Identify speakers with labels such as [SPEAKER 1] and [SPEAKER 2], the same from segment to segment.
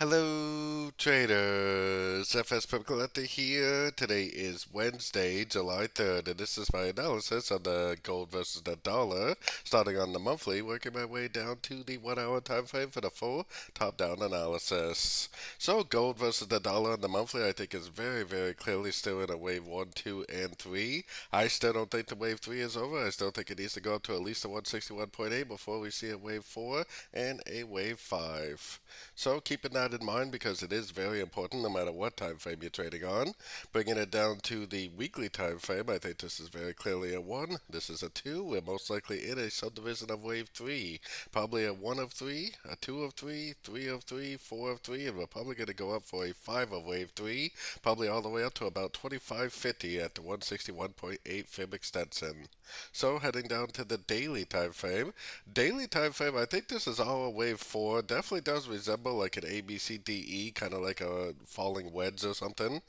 [SPEAKER 1] Hello, traders. FX Pip Collector here. Today is Wednesday, July 3rd, and this is my analysis on the gold versus the dollar, starting on the monthly, working my way down to the 1 hour time frame for the full top-down analysis. So, gold versus the dollar on the monthly, I think is very, very clearly still in a wave 1, 2, and 3. I still don't think the wave 3 is over. I still think it needs to go up to at least a 161.8 before we see a wave 4 and a wave 5. So keeping that in mind because it is very important no matter what time frame you're trading on. Bringing it down to the weekly time frame, I think this is very clearly a 1. This is a 2. We're most likely in a subdivision of wave 3. Probably a 1 of 3, a 2 of 3, 3 of 3, 4 of 3, and we're probably going to go up for a 5 of wave 3, probably all the way up to about 2550 at the 161.8 fib extension. So heading down to the daily time frame. Daily time frame, I think this is all a wave 4. Definitely does resemble like an ABCDE, kind of like a falling wedge or something.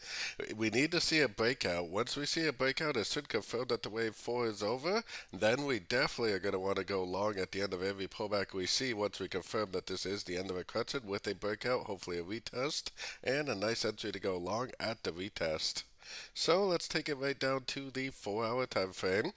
[SPEAKER 1] We need to see a breakout. Once we see a breakout, it should confirm that the wave 4 is over. Then we definitely are going to want to go long at the end of every pullback we see once we confirm that this is the end of a correction with a breakout, hopefully a retest, and a nice entry to go long at the retest. So let's take it right down to the 4 hour time frame.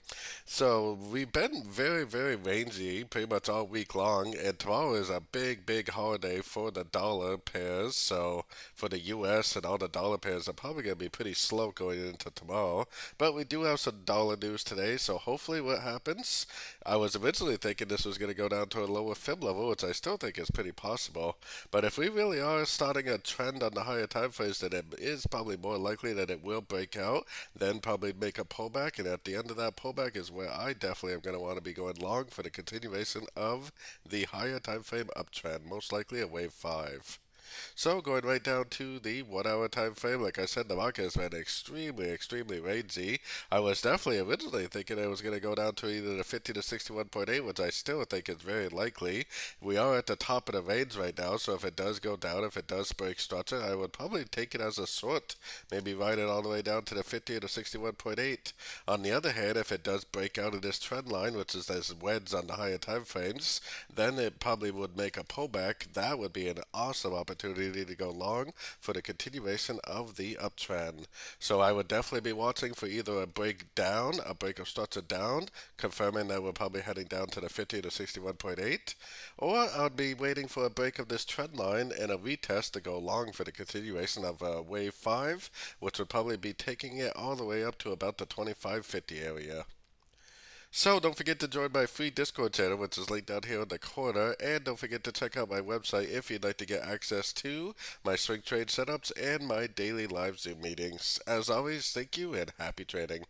[SPEAKER 1] So we've been very, very rangy pretty much all week long, and tomorrow is a big, big holiday for the dollar pairs. So for the US and all the dollar pairs are probably going to be pretty slow going into tomorrow. But we do have some dollar news today, so hopefully what happens. I was originally thinking this was going to go down to a lower fib level, which I still think is pretty possible. But if we really are starting a trend on the higher time frames, then it is probably more likely that it will break out, then probably make a pullback, and at the end of that pullback is where I definitely am going to want to be going long for the continuation of the higher time frame uptrend, most likely a wave 5. So going right down to the 1 hour time frame, like I said, the market has been extremely, extremely rangy. I was definitely originally thinking it was going to go down to either the 50 to 61.8, which I still think is very likely. We are at the top of the range right now, so if it does go down, if it does break structure, I would probably take it as a short, maybe ride it all the way down to the 50 to 61.8. On the other hand, if it does break out of this trend line, which is this wedge on the higher time frames, then it probably would make a pullback. That would be an awesome opportunity to go long for the continuation of the uptrend. So I would definitely be watching for either a break down, a break of structure down, confirming that we're probably heading down to the 50 to 61.8, or I would be waiting for a break of this trend line and a retest to go long for the continuation of wave 5, which would probably be taking it all the way up to about the 2550 area. So don't forget to join my free Discord channel, which is linked down here in the corner, and don't forget to check out my website if you'd like to get access to my swing trade setups and my daily live Zoom meetings. As always, thank you and happy trading.